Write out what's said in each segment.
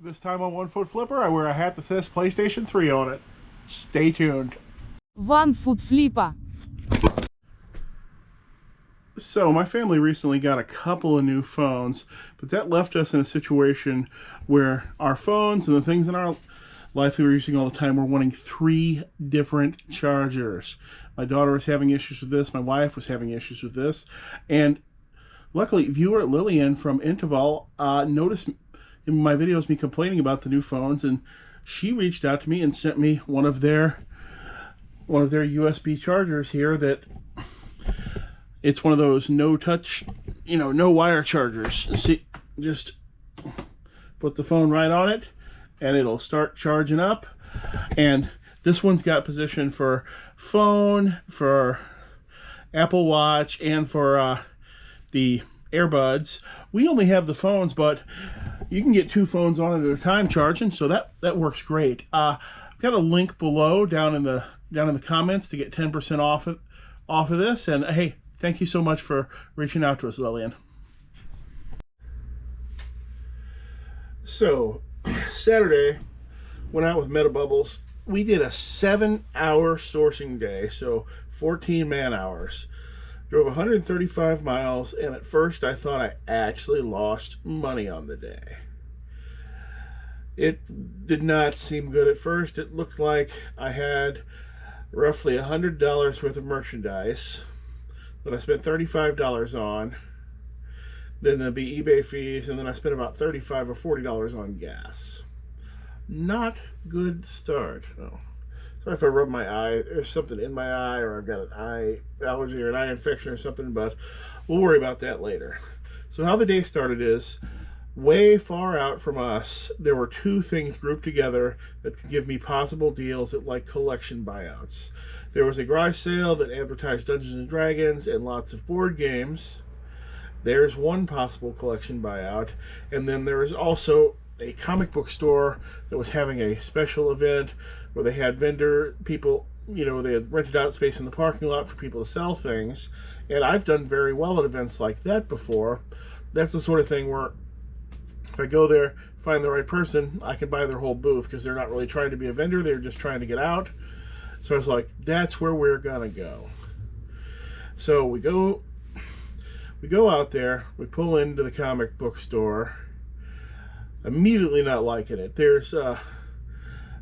This time on One Foot Flipper, I wear a hat that says PlayStation 3 on it. Stay tuned. One foot flipper. So, my family recently got a couple of new phones, but that left us in a situation where our phones and the things in our life that we're using all the time were wanting 3 different chargers. My daughter was having issues with this, my wife was having issues with this, and luckily, viewer Lillian from Interval noticed in my videos me complaining about the new phones, and she reached out to me and sent me one of their USB chargers here. That it's one of those no touch, no wire chargers. See, just put the phone right on it and it'll start charging up. And this one's got position for phone, for Apple Watch, and for the earbuds. We only have the phones, but you can get 2 phones on at a time charging, so that works great. I've got a link below down in the comments to get 10% off of this. And hey, thank you so much for reaching out to us, Lillian. So Saturday, went out with Meta Bubbles. We did a 7-hour sourcing day, so 14 man hours. Drove 135 miles, and at first I thought I actually lost money on the day. It did not seem good at first. It looked like I had roughly $100 worth of merchandise that I spent $35 on. Then there'd be eBay fees, and then I spent about $35 or $40 on gas. Not good start. Oh. Sorry if I rub my eye. There's something in my eye, or I've got an eye allergy or an eye infection or something, but we'll worry about that later. So how the day started is, way far out from us, there were 2 things grouped together that could give me possible deals at like collection buyouts. There was a garage sale that advertised Dungeons and Dragons and lots of board games. There's one possible collection buyout. And then there was also a comic book store that was having a special event where they had vendor people, they had rented out space in the parking lot for people to sell things. And I've done very well at events like that before. That's the sort of thing where if I go there, find the right person, I can buy their whole booth, because they're not really trying to be a vendor, they're just trying to get out. So I was like, that's where we're gonna go. So we go out there, we pull into the comic book store, immediately not liking it. There's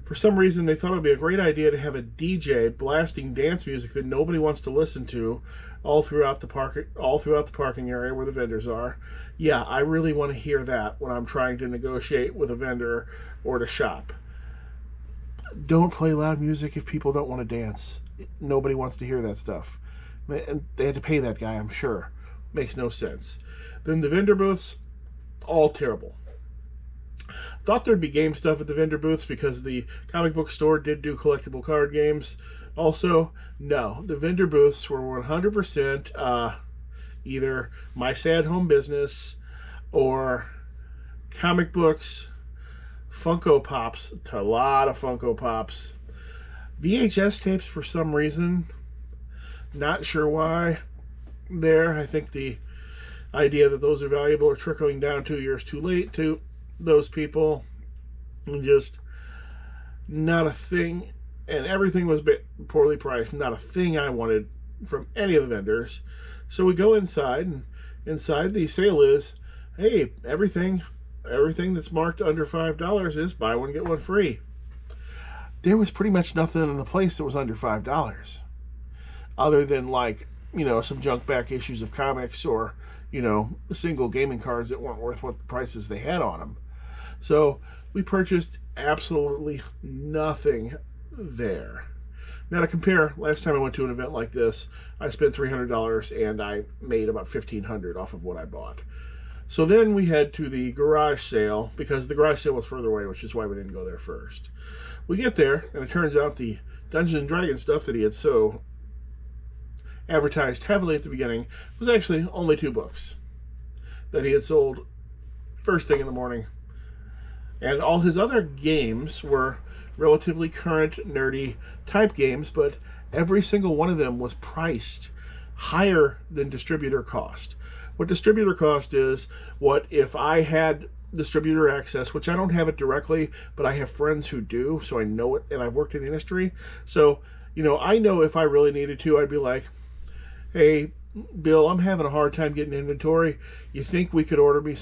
for some reason they thought it would be a great idea to have a DJ blasting dance music that nobody wants to listen to all throughout the parking area where the vendors are. Yeah, I really want to hear that when I'm trying to negotiate with a vendor or to shop. Don't play loud music if people don't want to dance. Nobody wants to hear that stuff. And they had to pay that guy, I'm sure. Makes no sense. Then the vendor booths, all terrible. Thought there'd be game stuff at the vendor booths because the comic book store did do collectible card games. Also, no, the vendor booths were 100% either My Sad Home Business or comic books, Funko Pops, a lot of Funko Pops, VHS tapes for some reason, not sure why. There, I think the idea that those are valuable are trickling down 2 years too late to those people, and just not a thing. And everything was poorly priced. Not a thing I wanted from any of the vendors. So we go inside, and inside the sale is, hey, everything that's marked under $5 is buy one, get one free. There was pretty much nothing in the place that was under $5. Other than some junk back issues of comics or, single gaming cards that weren't worth what the prices they had on them. So we purchased absolutely nothing there. Now to compare, last time I went to an event like this, I spent $300 and I made about $1,500 off of what I bought. So then we head to the garage sale, because the garage sale was further away, which is why we didn't go there first. We get there, and it turns out the Dungeons and Dragons stuff that he had so advertised heavily at the beginning was actually only 2 books that he had sold first thing in the morning. And all his other games were relatively current, nerdy type games, but every single one of them was priced higher than distributor cost. What distributor cost is what if I had distributor access, which I don't have it directly, but I have friends who do, so I know it, and I've worked in the industry. So, I know if I really needed to, I'd be like, hey, Bill, I'm having a hard time getting inventory. You think we could order me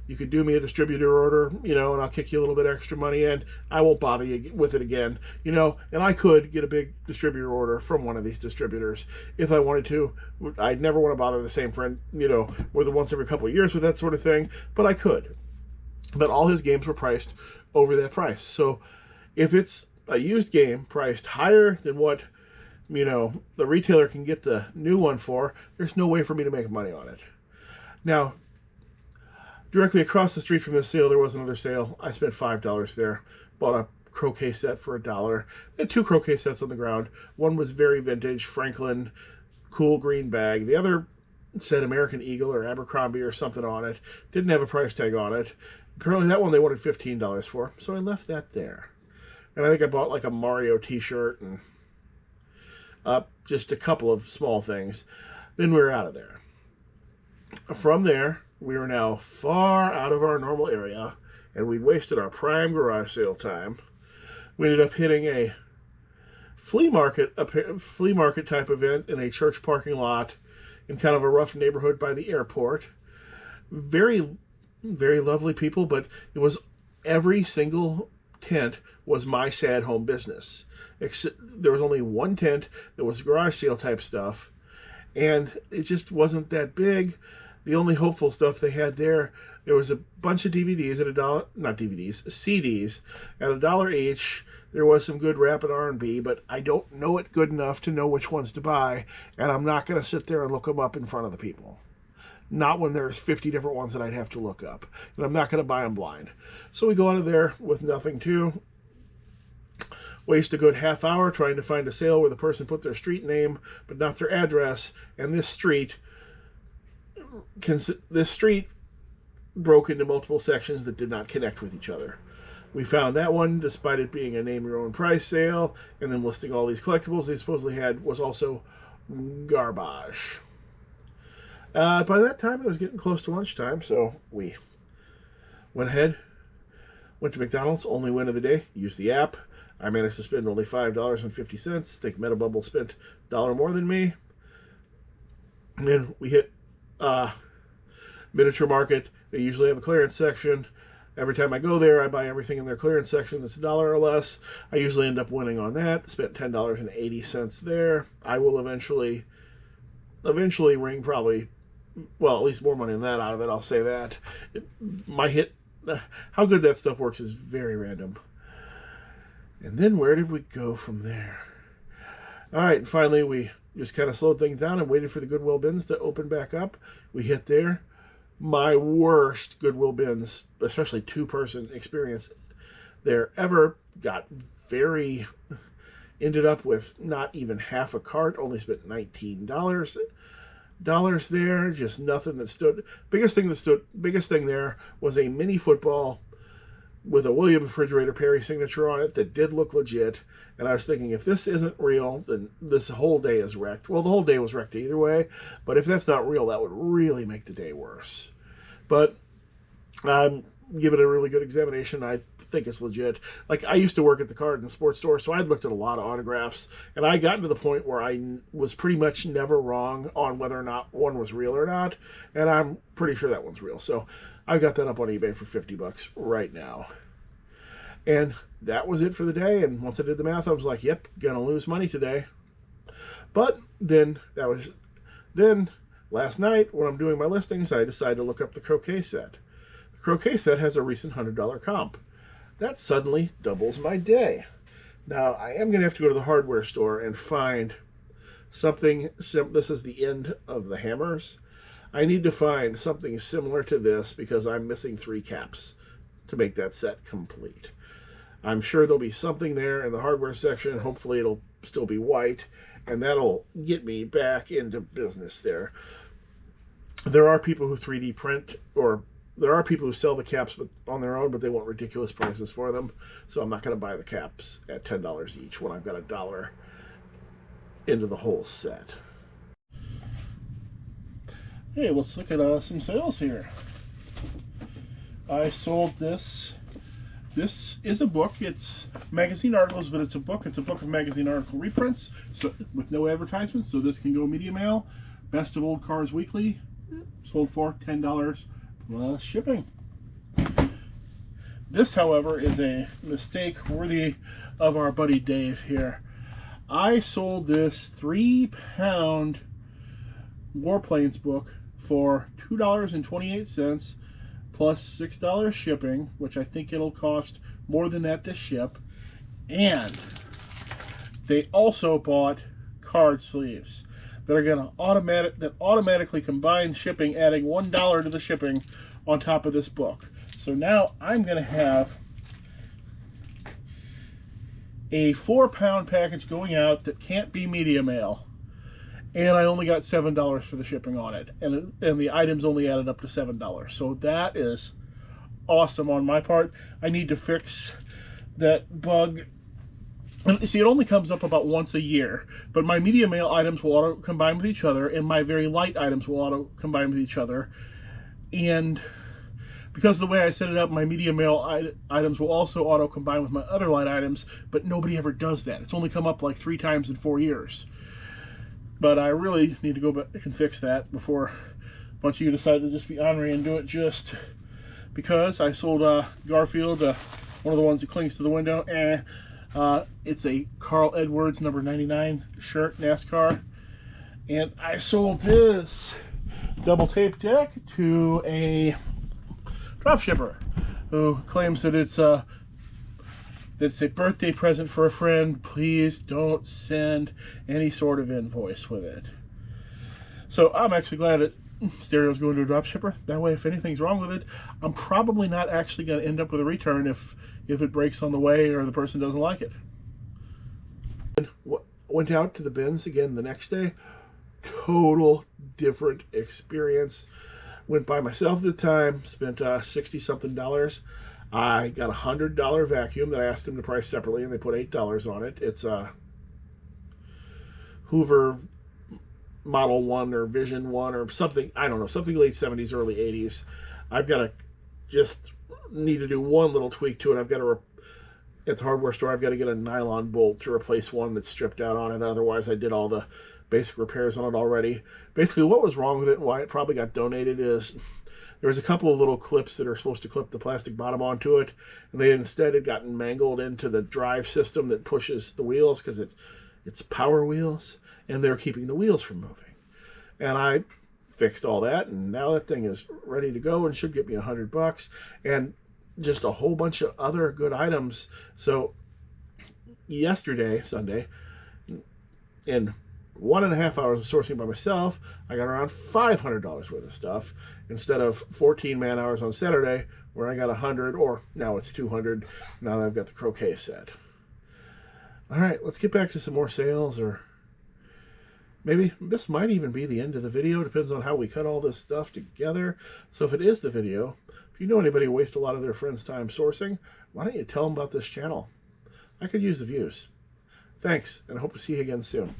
you could do me a distributor order, and I'll kick you a little bit extra money, and I won't bother you with it again, and I could get a big distributor order from one of these distributors if I wanted to. I'd never want to bother the same friend, more than once every couple of years with that sort of thing, but I could. But all his games were priced over that price. So if it's a used game priced higher than what, the retailer can get the new one for, there's no way for me to make money on it. Now, directly across the street from this sale, there was another sale. I spent $5 there. Bought a croquet set for $1. They had 2 croquet sets on the ground. One was very vintage, Franklin, cool green bag. The other said American Eagle or Abercrombie or something on it. Didn't have a price tag on it. Apparently that one they wanted $15 for, so I left that there. And I think I bought like a Mario t-shirt and just a couple of small things. Then we were out of there. From there, we were now far out of our normal area, and we'd wasted our prime garage sale time. We ended up hitting a flea market type event in a church parking lot in kind of a rough neighborhood by the airport. Very, very lovely people, but it was every single tent was my sad home business. There was only one tent that was garage sale type stuff, and it just wasn't that big. The only hopeful stuff they had there was a bunch of DVDs at $1, not DVDs, CDs at $1 each. There was some good rap and R&B, but I don't know it good enough to know which ones to buy, and I'm not going to sit there and look them up in front of the people. Not when there's 50 different ones that I'd have to look up, and I'm not going to buy them blind. So we go out of there with nothing to waste a good half hour trying to find a sale where the person put their street name but not their address, and this street broke into multiple sections that did not connect with each other. We found that one, despite it being a name your own price sale and then listing all these collectibles they supposedly had, was also garbage. By that time it was getting close to lunchtime, so we went to McDonald's, only win of the day, used the app. I managed to spend only $5.50. I think Metabubble spent $1 more than me. And then we hit Miniature Market. They usually have a clearance section. Every time I go there, I buy everything in their clearance section that's $1 or less. I usually end up winning on that. Spent $10.80 there. I will eventually wring probably, well, at least more money than that out of it. I'll say that. How good that stuff works is very random. And then where did we go from there? All right, and finally we just kind of slowed things down and waited for the Goodwill bins to open back up. We hit there. My worst Goodwill bins, especially 2-person experience there ever, ended up with not even half a cart, only spent $19 there, just nothing that stood. Biggest thing there was a mini football with a William Refrigerator Perry signature on it that did look legit. And I was thinking, if this isn't real, then this whole day is wrecked. Well, the whole day was wrecked either way, but if that's not real, that would really make the day worse. But give it a really good examination. I think it's legit. Like, I used to work at the card and sports store, so I'd looked at a lot of autographs, and I got to the point where I was pretty much never wrong on whether or not one was real or not, and I'm pretty sure that one's real. So I got that up on eBay for $50 right now. And that was it for the day, and once I did the math, I was like, yep, gonna lose money today. But then last night, when I'm doing my listings, I decided to look up the croquet set. The croquet set has a recent $100 comp. That suddenly doubles my day. Now, I am going to have to go to the hardware store and find something. This is the end of the hammers. I need to find something similar to this because I'm missing 3 caps to make that set complete. I'm sure there'll be something there in the hardware section. Hopefully it'll still be white, and that'll get me back into business there. There are people who 3D print, or there are people who sell the caps on their own, but they want ridiculous prices for them. So I'm not going to buy the caps at $10 each when I've got $1 into the whole set. Hey, let's look at some sales here. I sold this. This is a book. It's magazine articles, but it's a book. It's a book of magazine article reprints, so with no advertisements. So this can go media mail. Best of Old Cars Weekly. Sold for $10 plus shipping. This, however, is a mistake worthy of our buddy Dave here. I sold this 3-pound Warplanes book for $2.28 plus $6 shipping, which I think it'll cost more than that to ship. And they also bought card sleeves that are going to automatically combine shipping, adding $1 to the shipping on top of this book. So now I'm going to have a 4-pound package going out that can't be media mail, and I only got $7 for the shipping on it, and the items only added up to $7. So that is awesome on my part. I need to fix that bug. See, it only comes up about once a year, but my media mail items will auto combine with each other, and my very light items will auto combine with each other. And because of the way I set it up, my media mail items will also auto combine with my other light items, but nobody ever does that. It's only come up like 3 times in 4 years. But I really need to go back and fix that before a bunch of you decide to just be ornery and do it just because. I sold Garfield, one of the ones that clings to the window, and it's a Carl Edwards number 99 shirt, NASCAR. And I sold this double tape deck to a drop shipper who claims that it's a birthday present for a friend. Please don't send any sort of invoice with it. So I'm actually glad that Stereo's going to a drop shipper. That way, if anything's wrong with it, I'm probably not actually going to end up with a return if it breaks on the way or the person doesn't like it. Went out to the bins again the next day. Total different experience. Went by myself at the time, spent $60-something. I got a $100 vacuum that I asked them to price separately, and they put $8 on it. It's a Hoover Model 1 or Vision 1 or something, I don't know, something late 70s, early 80s. I've got to just need to do one little tweak to it. I've got to, at the hardware store, I've got to get a nylon bolt to replace one that's stripped out on it. Otherwise, I did all the basic repairs on it already. Basically, what was wrong with it and why it probably got donated is there was a couple of little clips that are supposed to clip the plastic bottom onto it, and they instead had gotten mangled into the drive system that pushes the wheels because it's power wheels, and they're keeping the wheels from moving. And I fixed all that, and now that thing is ready to go and should get me $100 and just a whole bunch of other good items. So yesterday, Sunday, in 1.5 hours of sourcing by myself, I got around $500 worth of stuff instead of 14 man hours on Saturday where I got 100, or now it's 200 now that I've got the croquet set. All right, let's get back to some more sales, or maybe this might even be the end of the video. Depends on how we cut all this stuff together. So if it is the video, if you know anybody who wastes a lot of their friends' time sourcing, why don't you tell them about this channel? I could use the views. Thanks, and I hope to see you again soon.